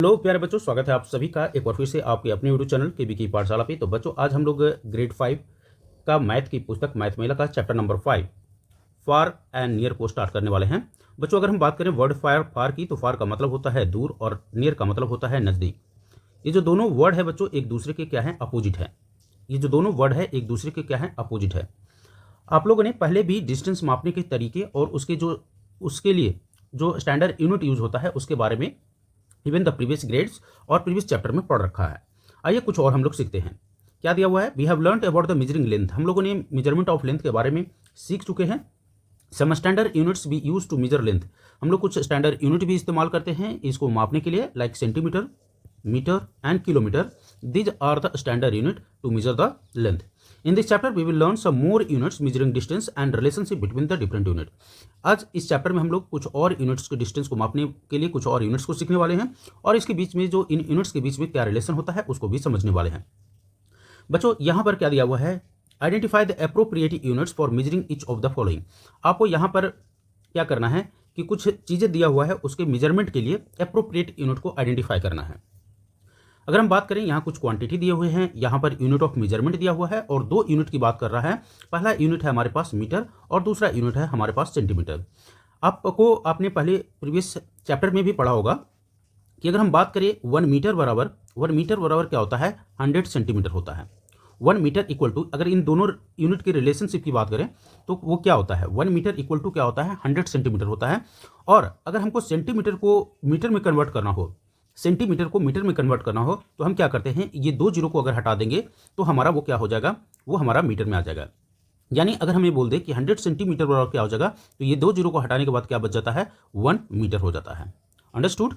Hello प्यारे बच्चों, स्वागत है आप सभी का एक बार फिर से आपके अपने यूट्यूब चैनल केबी की पाठशाला पे। तो बच्चों, आज हम लोग ग्रेड 5 का मैथ की पुस्तक मैथ मेला का chapter number 5 far and near को स्टार्ट करने वाले हैं। बच्चों, अगर हम बात करें वर्ड फार की, तो फार का मतलब होता है दूर और नियर का मतलब होता है नज़दीक। ये जो दोनों वर्ड है बच्चों, एक दूसरे के क्या है, अपोजिट है। ये जो दोनों वर्ड है एक दूसरे के क्या है, अपोजिट है। आप लोगों ने पहले भी डिस्टेंस मापने के तरीके और उसके लिए जो स्टैंडर्ड यूनिट यूज होता है उसके बारे में इवन द प्रीवियस ग्रेड्स और प्रीवियस चैप्टर में पढ़ रखा है। आइए कुछ और हम लोग सीखते हैं। क्या दिया हुआ है? We have learned about the measuring length. हम लोगों ने मेजरमेंट ऑफ लेंथ के बारे में सीख चुके हैं। Some standard units we use to measure length. हम लोग कुछ स्टैंडर्ड यूनिट भी इस्तेमाल करते हैं इसको मापने के लिए, like centimetre, metre and kilometre. These are the standard unit to measure the length. In this chapter we will learn some more units measuring distance and relationship between the different unit। आज इस chapter में हम लोग कुछ और units के distance को मापने के लिए कुछ और यूनिट्स को सीखने वाले हैं और इसके बीच में जो इन यूनिट्स के बीच में क्या रिलेशन होता है उसको भी समझने वाले हैं। बच्चों, यहाँ पर क्या दिया हुआ है? Identify the appropriate units for measuring each of the following. आपको यहाँ पर क्या करना है कि कुछ चीज़ें दिया हुआ है उसके मेजरमेंट के लिए एप्रोप्रिएट यूनिट को आइडेंटिफाई करना है। अगर हम बात करें, यहाँ कुछ क्वांटिटी दिए हुए हैं, यहाँ पर यूनिट ऑफ मेजरमेंट दिया हुआ है और दो यूनिट की बात कर रहा है। पहला यूनिट है हमारे पास मीटर और दूसरा यूनिट है हमारे पास सेंटीमीटर। आपने पहले प्रीवियस चैप्टर में भी पढ़ा होगा कि अगर हम बात करें 1 मीटर बराबर क्या होता है? 100 सेंटीमीटर होता है। 1 मीटर इक्वल टू, अगर इन दोनों यूनिट की रिलेशनशिप की बात करें तो वो क्या होता है? 1 मीटर इक्वल टू क्या होता है? 100 सेंटीमीटर होता है। और अगर हमको सेंटीमीटर को मीटर में कन्वर्ट करना हो, सेंटीमीटर को मीटर में कन्वर्ट करना हो, तो हम क्या करते हैं, ये दो जीरो को अगर हटा देंगे तो हमारा वो क्या हो जाएगा? वो हमारा मीटर में आ जाएगा। यानी अगर हमें बोल दे कि 100 सेंटीमीटर बराबर क्या हो जाएगा, तो ये दो जीरो को हटाने के बाद क्या बच जाता है? 1 मीटर हो जाता है। अंडरस्टूड?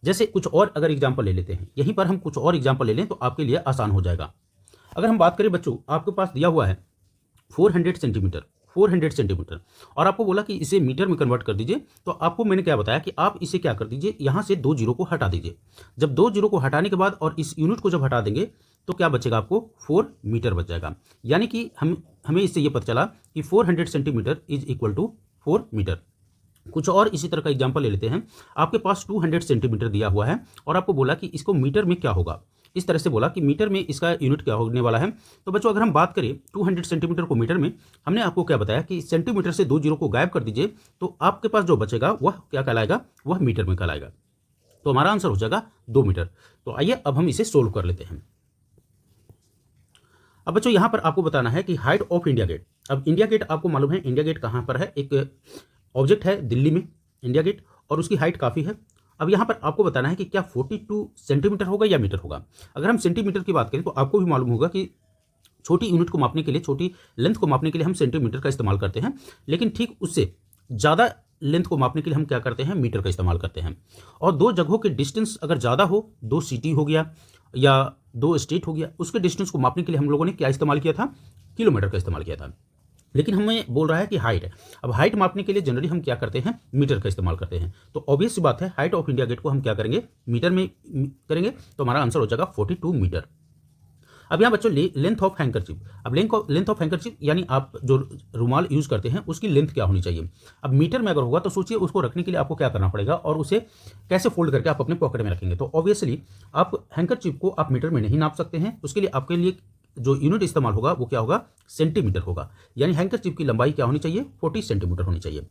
जैसे कुछ और अगर एग्जाम्पल ले लेते हैं, यहीं पर हम कुछ और एग्जाम्पल ले लें तो आपके लिए आसान हो जाएगा। अगर हम बात करें बच्चों, आपके पास दिया हुआ है 400 सेंटीमीटर और आपको बोला कि इसे मीटर में कन्वर्ट कर दीजिए, तो आपको मैंने क्या बताया कि आप इसे क्या कर दीजिए, यहाँ से दो जीरो को हटा दीजिए। जब दो जीरो को हटाने के बाद और इस यूनिट को जब हटा देंगे तो क्या बचेगा? आपको 4 मीटर बच जाएगा। यानी कि हमें इससे ये पता चला कि 400 centimetre is equal to 4 metre. कुछ और इसी तरह का एग्जाम्पल ले लेते हैं। आपके पास 200 सेंटीमीटर दिया हुआ है और आपको बोला कि इसको मीटर में क्या होगा, इस तरह से बोला कि मीटर में इसका यूनिट क्या होने वाला है। तो बच्चों, अगर हम बात करें 200 सेंटीमीटर को मीटर में, हमने आपको क्या बताया कि सेंटीमीटर से दो जीरो को गायब कर दीजिए तो आपके पास जो बचेगा वह क्या कहलाएगा? वह मीटर में कहलाएगा। तो हमारा आंसर हो जाएगा 2 मीटर। तो आइए अब हम इसे सोल्व कर लेते हैं। अब बच्चों, यहाँ पर आपको बताना है कि हाइट ऑफ इंडिया गेट। अब इंडिया गेट आपको मालूम है, इंडिया गेट कहाँ पर है? एक ऑब्जेक्ट है दिल्ली में इंडिया गेट, और उसकी हाइट काफ़ी है। अब यहाँ पर आपको बताना है कि क्या 42 सेंटीमीटर होगा या मीटर होगा। अगर हम सेंटीमीटर की बात करें तो आपको भी मालूम होगा कि छोटी यूनिट को मापने के लिए, छोटी लेंथ को मापने के लिए हम सेंटीमीटर का इस्तेमाल करते हैं, लेकिन ठीक उससे ज़्यादा लेंथ को मापने के लिए हम क्या करते हैं? मीटर का इस्तेमाल करते हैं। और दो जगहों के डिस्टेंस अगर ज़्यादा हो, दो सिटी हो गया या दो स्टेट हो गया, उसके डिस्टेंस को मापने के लिए हम लोगों ने क्या इस्तेमाल किया था? किलोमीटर का इस्तेमाल किया था। लेकिन हमें बोल रहा है कि हाइट है। अब हाइट मापने के लिए जनरली हम क्या करते हैं? मीटर का इस्तेमाल करते हैं। तो ऑब्वियस सी बात है, हाइट ऑफ इंडिया गेट को हम क्या करेंगे? मीटर में करेंगे, तो हमारा आंसर हो जाएगा 42 मीटर। अब यहाँ बच्चों लेंथ ऑफ हैंकरचिप। अब लेंथ ऑफ हैंकरचिप यानी आप जो रुमाल यूज करते हैं उसकी लेंथ क्या होनी चाहिए। अब मीटर में अगर होगा तो सोचिए उसको रखने के लिए आपको क्या करना पड़ेगा और उसे कैसे फोल्ड करके आप अपने पॉकेट में रखेंगे। तो ऑब्वियसली आप हैंकरचिप को आप मीटर में नहीं नाप सकते हैं। उसके लिए आपके लिए जो यूनिट इस्तेमाल होगा वो क्या होगा? सेंटीमीटर होगा। यानी हैंकरचिप की लंबाई क्या होनी चाहिए? 40 सेंटीमीटर होनी चाहिए।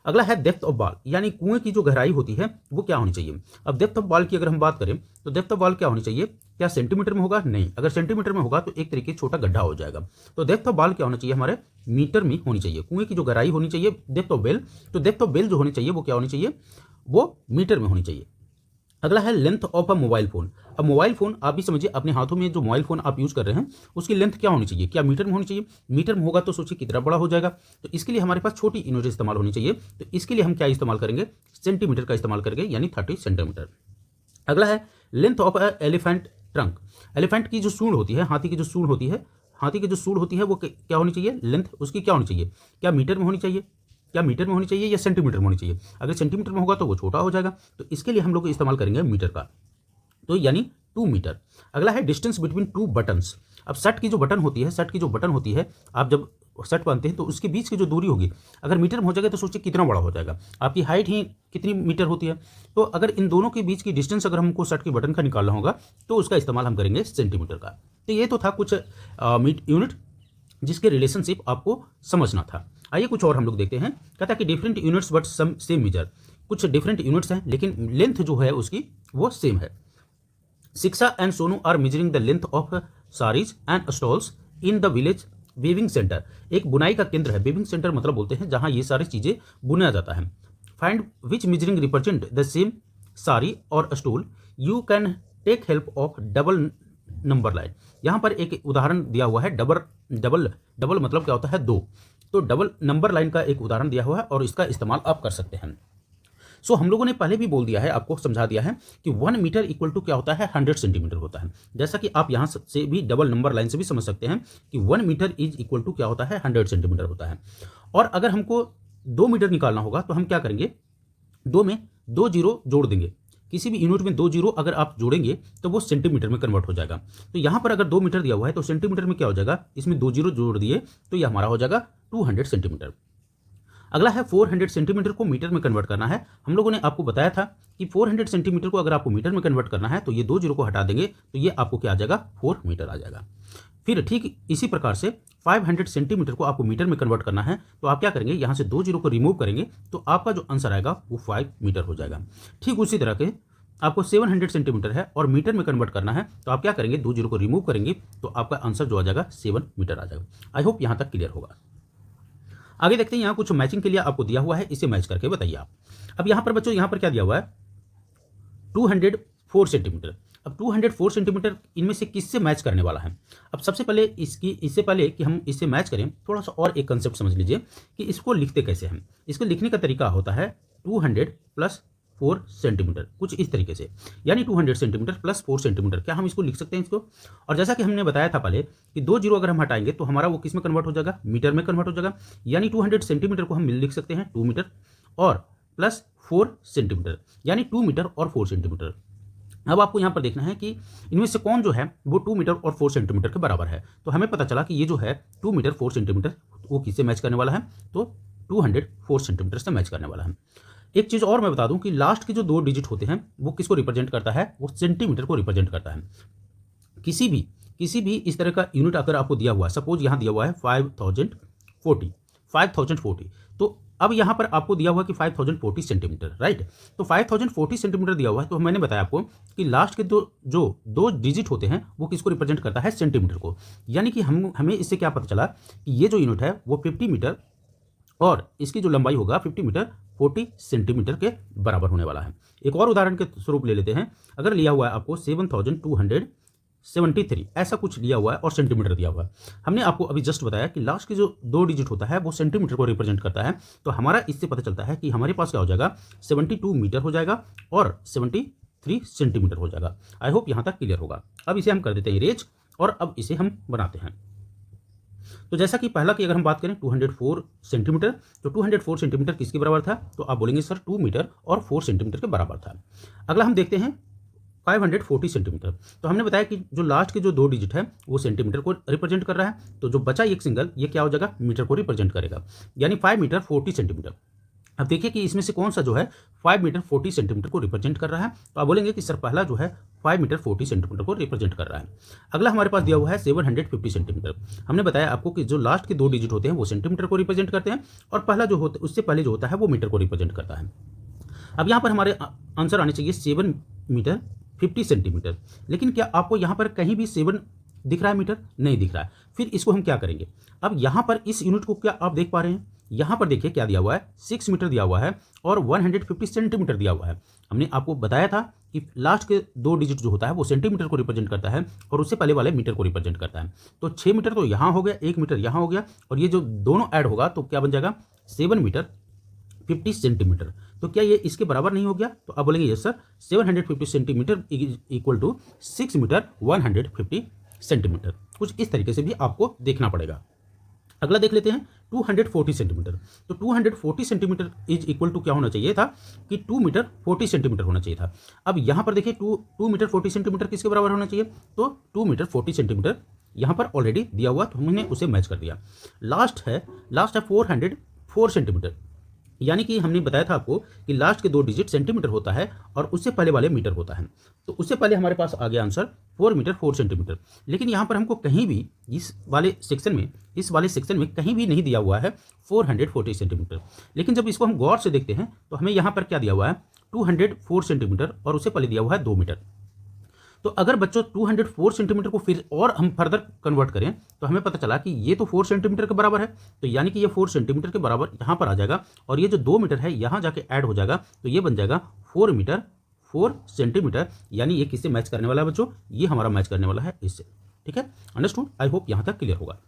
अगला है डेप्थ ऑफ बॉल, यानी कुएं की जो गहराई होती है वो क्या होनी चाहिए। अब डेप्थ ऑफ बॉल की अगर हम बात करें तो डेप्थ ऑफ बॉल क्या होनी चाहिए? क्या सेंटीमीटर में होगा? नहीं। अगर सेंटीमीटर में होगा तो एक तरीके छोटा गड्ढा हो जाएगा। तो डेप्थ ऑफ बॉल क्या होना चाहिए? हमारे मीटर में होनी चाहिए। कुएं की जो गहराई होनी चाहिए, डेप्थ ऑफ बेल, तो डेप्थ ऑफ बेल जो होनी चाहिए वो क्या होनी चाहिए? वो मीटर में होनी चाहिए। अगला है length of a mobile phone. अब मोबाइल फोन आप भी समझिए, अपने हाथों में जो मोबाइल फोन आप यूज़ कर रहे हैं उसकी लेंथ क्या होनी चाहिए? क्या मीटर में होनी चाहिए? मीटर में होगा तो सोचिए कितना बड़ा हो जाएगा। तो इसके लिए हमारे पास छोटी यूनिट इस्तेमाल होनी चाहिए। तो इसके लिए हम क्या इस्तेमाल करेंगे? सेंटीमीटर का इस्तेमाल करेंगे, यानी 30 सेंटीमीटर। अगला है length of a elephant trunk. Elephant की जो सूंड होती है, हाथी की जो सूंड होती है, वो क्या होनी चाहिए? लेंथ उसकी क्या होनी चाहिए? क्या मीटर में होनी चाहिए? क्या मीटर में होनी चाहिए या सेंटीमीटर में होनी चाहिए? अगर सेंटीमीटर में होगा तो वो छोटा हो जाएगा। तो इसके लिए हम लोग इस्तेमाल करेंगे मीटर का, तो यानी 2 मीटर। अगला है डिस्टेंस बिटवीन टू बटन्स। अब शर्ट की जो बटन होती है, आप जब शर्ट पहनते हैं तो उसके बीच की जो दूरी होगी, अगर मीटर में हो जाएगा तो सोचिए कितना बड़ा हो जाएगा। आपकी हाइट ही कितनी मीटर होती है, तो अगर इन दोनों के बीच की डिस्टेंस अगर हमको शर्ट के बटन का निकालना होगा तो उसका इस्तेमाल हम करेंगे सेंटीमीटर का। तो ये तो था कुछ यूनिट जिसके रिलेशनशिप आपको समझना था। आइए कुछ और हम लोग देखते हैं। कहता है कि different units but some same measure. कुछ डिफरेंट यूनिट्स हैं लेकिन लेंथ जो है उसकी वो सेम है। Shiksha and Sonu are measuring the length of saris and stoles in the village weaving centre. एक बुनाई का केंद्र है। वीविंग सेंटर मतलब बोलते हैं जहां ये सारी चीजें बुना जाता है। Find which measuring represent the same sari और stool. You can take help of double number line. यहाँ पर एक उदाहरण दिया हुआ है। डबल मतलब क्या होता है, दो। तो डबल नंबर लाइन का एक उदाहरण दिया हुआ है और इसका इस्तेमाल आप कर सकते हैं। सो हम लोगों ने पहले भी बोल दिया है, आपको समझा दिया है कि 1 मीटर इक्वल टू क्या होता है, 100 सेंटीमीटर होता है। जैसा कि आप यहाँ से भी डबल नंबर लाइन से भी समझ सकते हैं कि 1 मीटर इज इक्वल टू क्या होता है, 100 सेंटीमीटर होता है। और अगर हमको 2 मीटर निकालना होगा तो हम क्या करेंगे, 2 में 2 जीरो जोड़ देंगे। किसी भी यूनिट में 2 जीरो अगर आप जोड़ेंगे तो वो सेंटीमीटर में कन्वर्ट हो जाएगा। तो यहाँ पर अगर 2 मीटर दिया हुआ है तो सेंटीमीटर में क्या हो जाएगा, इसमें 2 जीरो जोड़ दिए तो ये हमारा हो जाएगा 200 सेंटीमीटर। अगला है 400 सेंटीमीटर को मीटर में कन्वर्ट करना है। हम लोगों ने आपको बताया था कि 400 सेंटीमीटर को अगर आपको मीटर में कन्वर्ट करना है तो ये 2 जीरो को हटा देंगे तो ये आपको क्या आ जाएगा, 4 मीटर आ जाएगा। फिर ठीक इसी प्रकार से 500 सेंटीमीटर को आपको मीटर में कन्वर्ट करना है तो आप क्या करेंगे, यहाँ से 2 जीरो को रिमूव करेंगे तो आपका जो आंसर आएगा वो 5 मीटर हो जाएगा। ठीक उसी तरह के आपको 700 सेंटीमीटर है और मीटर में कन्वर्ट करना है तो आप क्या करेंगे, 2 जीरो को रिमूव करेंगे तो आपका आंसर जो आ जाएगा 7 मीटर आ जाएगा। आई होप यहाँ तक क्लियर होगा। आगे देखते हैं, यहाँ कुछ मैचिंग के लिए आपको दिया हुआ है, इसे मैच करके बताइए आप। अब यहाँ पर बच्चों, यहाँ पर क्या दिया हुआ है, 204 सेंटीमीटर। अब 204 सेंटीमीटर इनमें से किससे मैच करने वाला है। अब सबसे पहले इससे पहले कि हम इससे मैच करें, थोड़ा सा और एक कंसेप्ट समझ लीजिए कि इसको लिखते कैसे हैं। इसको लिखने का तरीका होता है 200 प्लस 4 सेंटीमीटर, कुछ इस तरीके से, यानी 200 सेंटीमीटर प्लस 4 सेंटीमीटर। क्या हम इसको लिख सकते हैं इसको। और जैसा कि हमने बताया था पहले कि 2 जीरो अगर हम हटाएंगे तो हमारा वो किस में कन्वर्ट हो जाएगा, मीटर में कन्वर्ट हो जाएगा। यानी 200 सेंटीमीटर को हम लिख सकते हैं 2 मीटर और प्लस 4 सेंटीमीटर, यानी 2 मीटर और 4 सेंटीमीटर। अब आपको यहाँ पर देखना है कि इनमें से कौन जो है वो 2 मीटर और 4 सेंटीमीटर के बराबर है। तो हमें पता चला कि ये जो है 2 मीटर 4 सेंटीमीटर वो किससे मैच करने वाला है, तो 204 सेंटीमीटर से मैच करने वाला है। एक चीज़ और मैं बता दूं कि लास्ट के जो 2 डिजिट होते हैं वो किसको रिप्रेजेंट करता है, वो सेंटीमीटर को रिप्रेजेंट करता है। किसी भी इस तरह का यूनिट अगर आपको दिया हुआ है, सपोज यहाँ दिया हुआ है 5040, तो अब यहाँ पर आपको दिया हुआ है कि 5040 सेंटीमीटर, राइट। तो 5040 सेंटीमीटर दिया हुआ है तो मैंने बताया आपको कि लास्ट के दो डिजिट होते हैं वो किसको रिप्रेजेंट करता है, सेंटीमीटर को। यानी कि हमें इससे क्या पता चला कि ये जो यूनिट है वो 50 मीटर और इसकी जो लंबाई होगा 50 मीटर 40 सेंटीमीटर के बराबर होने वाला है। एक और उदाहरण के स्वरूप ले लेते हैं। अगर लिया हुआ है आपको 7273 ऐसा कुछ लिया हुआ है और सेंटीमीटर दिया हुआ है। हमने आपको अभी जस्ट बताया कि लास्ट की जो 2 डिजिट होता है वो सेंटीमीटर को रिप्रेजेंट करता है। तो हमारा इससे पता चलता है कि हमारे पास क्या हो जाएगा, 72 मीटर हो जाएगा और 73 सेंटीमीटर हो जाएगा। आई होप यहाँ तक क्लियर होगा। अब इसे हम कर देते हैं इरेज और अब इसे हम बनाते हैं। तो जैसा कि पहला की अगर हम बात करें 204 सेंटीमीटर, तो 204 सेंटीमीटर किसके बराबर था, तो आप बोलेंगे सर 2 मीटर और 4 सेंटीमीटर के बराबर था। अगला हम देखते हैं 540 सेंटीमीटर। तो हमने बताया कि जो लास्ट के जो 2 डिजिट है वो सेंटीमीटर को रिप्रेजेंट कर रहा है, तो जो बचा एक सिंगल ये क्या हो जाएगा, मीटर को रिप्रेजेंट करेगा, यानी 5 मीटर 40 सेंटीमीटर। अब देखिए कि इसमें से कौन सा जो है 5 मीटर 40 सेंटीमीटर को रिप्रेजेंट कर रहा है। तो आप बोलेंगे कि सर पहला जो है 5 मीटर 40 सेंटीमीटर को रिप्रेजेंट कर रहा है। अगला हमारे पास दिया हुआ है 750 सेंटीमीटर। हमने बताया आपको कि जो लास्ट के 2 डिजिट होते हैं वो सेंटीमीटर को रिप्रेजेंट करते हैं और पहला जो होता है उससे पहले जो होता है वो मीटर को रिप्रेजेंट करता है। अब यहाँ पर हमारे आंसर आने चाहिए 7 मीटर 50 सेंटीमीटर, लेकिन क्या आपको यहाँ पर कहीं भी 7 दिख रहा है, मीटर नहीं दिख रहा है। फिर इसको हम क्या करेंगे, अब यहाँ पर इस यूनिट को क्या आप देख पा रहे हैं, यहाँ पर देखिए क्या दिया हुआ है, 6 मीटर दिया हुआ है और 150 सेंटीमीटर दिया हुआ है। हमने आपको बताया था कि लास्ट के 2 डिजिट जो होता है वो सेंटीमीटर को रिप्रेजेंट करता है और उससे पहले वाले मीटर को रिप्रेजेंट करता है। तो 6 मीटर तो यहाँ हो गया, 1 मीटर यहाँ हो गया और ये जो दोनों ऐड होगा तो क्या बन जाएगा 7 मीटर 50 सेंटीमीटर। तो क्या ये इसके बराबर नहीं हो गया, तो आप बोलेंगे yes sir 750 centimetre equal to 6 metre 150 centimetre. कुछ इस तरीके से भी आपको देखना पड़ेगा। अगला देख लेते हैं 240 सेंटीमीटर। तो 240 सेंटीमीटर इज इक्वल टू क्या होना चाहिए था कि 2 मीटर 40 सेंटीमीटर होना चाहिए था। अब यहाँ पर देखिए 2 मीटर 40 सेंटीमीटर किसके बराबर होना चाहिए, तो 2 मीटर 40 सेंटीमीटर यहाँ पर ऑलरेडी दिया हुआ, तो हमने उसे मैच कर दिया। लास्ट है 404 सेंटीमीटर, यानी कि हमने बताया था आपको कि लास्ट के 2 डिजिट सेंटीमीटर होता है और उससे पहले वाले मीटर होता है। तो उससे पहले हमारे पास आ गया आंसर 4 मीटर 4 सेंटीमीटर। लेकिन यहाँ पर हमको कहीं भी इस वाले सेक्शन में कहीं भी नहीं दिया हुआ है 440 सेंटीमीटर। लेकिन जब इसको हम गौर से देखते हैं तो हमें यहाँ पर क्या दिया हुआ है 204 सेंटीमीटर और उससे पहले दिया हुआ है 2 मीटर। तो अगर बच्चों 204 सेंटीमीटर को फिर और हम फर्दर कन्वर्ट करें तो हमें पता चला कि ये तो 4 सेंटीमीटर के बराबर है, तो यानी कि ये 4 सेंटीमीटर के बराबर यहाँ पर आ जाएगा और ये जो 2 मीटर है यहाँ जाके ऐड हो जाएगा, तो ये बन जाएगा 4 मीटर 4 सेंटीमीटर। यानी ये किससे मैच करने वाला है बच्चों, ये हमारा मैच करने वाला है इससे। ठीक है, अंडरस्टूड, आई होप यहाँ तक क्लियर होगा।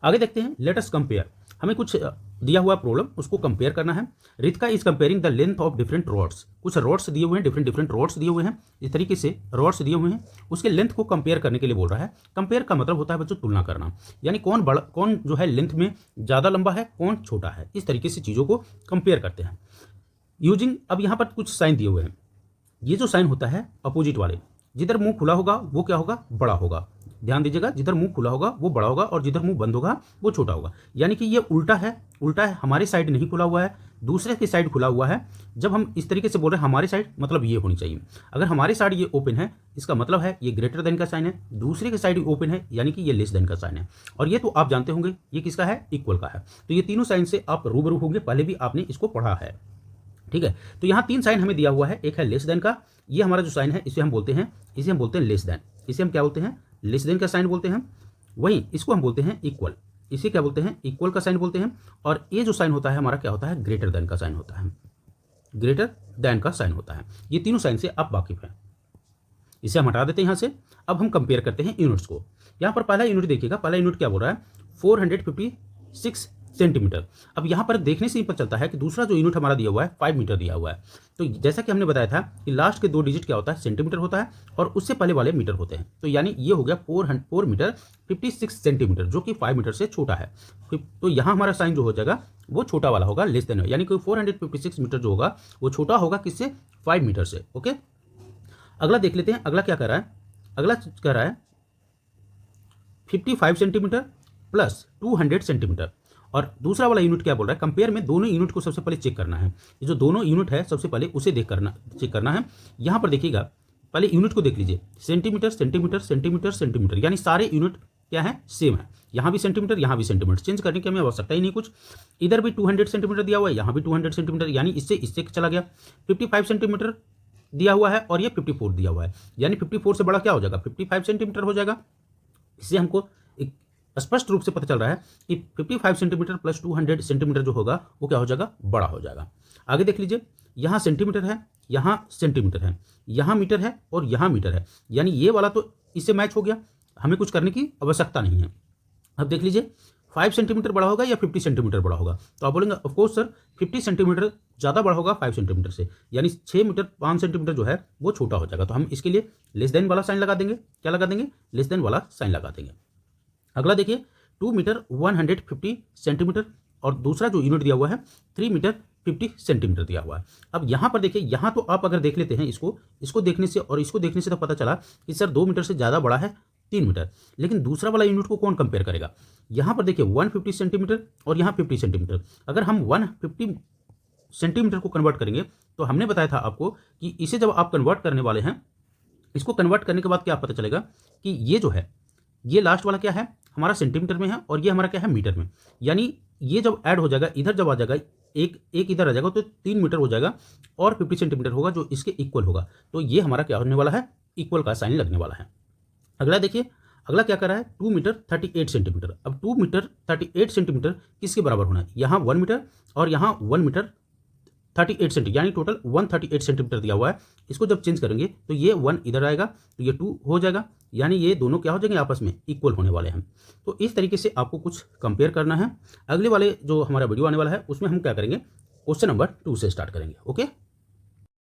आगे देखते हैं, लेट अस कंपेयर। हमें कुछ दिया हुआ प्रॉब्लम, उसको कंपेयर करना है। Ritika is comparing the length of different rods. कुछ रॉड्स दिए हुए हैं, डिफरेंट रॉड्स दिए हुए हैं, इस तरीके से रॉड्स दिए हुए हैं, उसके लेंथ को कंपेयर करने के लिए बोल रहा है। कंपेयर का मतलब होता है बच्चों तुलना करना, यानी कौन जो है लेंथ में ज़्यादा लंबा है, कौन छोटा है, इस तरीके से चीज़ों को कंपेयर करते हैं यूजिंग। अब यहाँ पर कुछ साइन दिए हुए हैं, ये जो साइन होता है अपोजिट वाले, जिधर मुंह खुला होगा वो क्या होगा, बड़ा होगा। ध्यान दीजिएगा, जिधर मुंह खुला होगा वो बड़ा होगा और जिधर मुंह बंद होगा वो छोटा होगा। यानी कि ये उल्टा है, हमारे साइड नहीं खुला हुआ है, दूसरे की साइड खुला हुआ है। जब हम इस तरीके से बोल रहे हैं हमारे साइड, मतलब ये होनी चाहिए। अगर हमारे साइड ये ओपन है, इसका मतलब है ये ग्रेटर देन का साइन है, दूसरे के साइड ओपन है यानी कि ये लेस देन का साइन है। और ये तो आप जानते होंगे ये किसका है, इक्वल का है। तो ये तीनों साइन से आप रूबरू होंगे, पहले भी आपने इसको पढ़ा है। ठीक है, तो यहाँ 3 साइन हमें दिया हुआ है। एक है लेस देन का, ये हमारा जो साइन है इसे हम बोलते हैं लेस देन। इसे हम क्या बोलते हैं, लेस देन का साइन बोलते हैं। वहीं इसको हम बोलते हैं इक्वल, इसे क्या बोलते हैं, इक्वल का साइन बोलते हैं। और ये जो साइन होता है हमारा क्या होता है, ग्रेटर देन का साइन होता है, ग्रेटर देन का साइन होता है। ये तीनों साइन से आप वाकिफ हैं, इसे हम हटा देते हैं यहाँ से। अब हम कंपेयर करते हैं यूनिट्स को। यहाँ पर पहला यूनिट देखिएगा, पहला यूनिट क्या बोल रहा है, 456 सेंटीमीटर। अब यहाँ पर देखने से ही पता चलता है कि दूसरा जो यूनिट हमारा दिया हुआ है 5 मीटर दिया हुआ है। तो जैसा कि हमने बताया था कि लास्ट के 2 डिजिट क्या होता है, सेंटीमीटर होता है और उससे पहले वाले मीटर होते हैं। तो यानी ये हो गया 4 मीटर 56 सेंटीमीटर, जो कि 5 मीटर से छोटा है। तो यहाँ हमारा साइन जो हो जाएगा वो छोटा वाला होगा, लेस देन, यानी कि 456 मीटर जो होगा वो छोटा होगा किससे, 5 मीटर से। ओके, अगला देख लेते हैं, अगला क्या कर रहा है, अगला कह रहा है 55 सेंटीमीटर प्लस 200 सेंटीमीटर। और दूसरा वाला यूनिट क्या बोल रहा है, कंपेयर में दोनों यूनिट को सबसे पहले चेक करना है। ये जो दोनों यूनिट है सबसे पहले उसे चेक करना है। यहाँ पर देखिएगा, पहले यूनिट को देख लीजिए, सेंटीमीटर सेंटीमीटर सेंटीमीटर सेंटीमीटर, यानी सारे यूनिट क्या है, सेम है। यहाँ भी सेंटीमीटर, यहाँ भी सेंटीमीटर, चेंज करने की हमें आवश्यकता ही नहीं कुछ। इधर भी 200 सेंटीमीटर दिया हुआ है, यहाँ भी 200 सेंटीमीटर, यानी इससे चला गया। 55 सेंटीमीटर दिया हुआ है और ये 54 दिया हुआ है, यानी 54 से बड़ा क्या हो जाएगा, 55 सेंटीमीटर हो जाएगा। इससे हमको एक स्पष्ट रूप से पता चल रहा है कि 55 सेंटीमीटर प्लस 200 सेंटीमीटर जो होगा वो क्या हो जाएगा, बड़ा हो जाएगा। आगे देख लीजिए, यहाँ सेंटीमीटर है, यहाँ सेंटीमीटर है, यहाँ मीटर है और यहाँ मीटर है, यानी ये वाला तो इससे मैच हो गया, हमें कुछ करने की आवश्यकता नहीं है। अब देख लीजिए 5 सेंटीमीटर बड़ा होगा या 50 सेंटीमीटर बड़ा होगा, तो आप बोलेंगे ऑफकोर्स सर 50 सेंटीमीटर ज़्यादा बड़ा होगा 5 सेंटीमीटर से, यानी 6 मीटर 5 सेंटीमीटर जो है वो छोटा हो जाएगा। तो हम इसके लिए लेस देन वाला साइन लगा देंगे, क्या लगा देंगे, लेस देन वाला साइन लगा देंगे। अगला देखिए 2 मीटर 150 सेंटीमीटर और दूसरा जो यूनिट दिया हुआ है 3 मीटर 50 सेंटीमीटर दिया हुआ है। अब यहाँ पर देखिए, यहाँ तो आप अगर देख लेते हैं इसको देखने से और इसको देखने से तो पता चला कि सर 2 मीटर से ज़्यादा बड़ा है 3 मीटर, लेकिन दूसरा वाला यूनिट को कौन कंपेयर करेगा। यहाँ पर देखिए 150 सेंटीमीटर और यहाँ 50 सेंटीमीटर, अगर हम 150 सेंटीमीटर को कन्वर्ट करेंगे तो हमने बताया था आपको कि इसे जब आप कन्वर्ट करने वाले हैं, इसको कन्वर्ट करने के बाद क्या पता चलेगा कि ये जो है, ये लास्ट वाला क्या है हमारा सेंटीमीटर में है और ये हमारा क्या है मीटर में, यानी ये जब ऐड हो जाएगा, इधर जब आ जाएगा, एक इधर आ जाएगा तो 3 मीटर हो जाएगा और 50 सेंटीमीटर होगा जो इसके इक्वल होगा। तो ये हमारा क्या होने वाला है, इक्वल का साइन लगने वाला है। अगला देखिए, अगला क्या कर रहा है 2 मीटर 38 सेंटीमीटर। अब 2 मीटर 38 सेंटीमीटर किसके बराबर होना है, यहाँ 1 मीटर और यहाँ 1 मीटर 38 सेंटीमीटर, यानी टोटल 138 सेंटीमीटर दिया हुआ है। इसको जब चेंज करेंगे तो ये 1 इधर आएगा तो ये 2 हो जाएगा, यानी ये दोनों क्या हो जाएंगे, आपस में इक्वल होने वाले हैं। तो इस तरीके से आपको कुछ कंपेयर करना है। अगले वाले जो हमारा वीडियो आने वाला है उसमें हम क्या करेंगे, क्वेश्चन नंबर 2 से स्टार्ट करेंगे। ओके।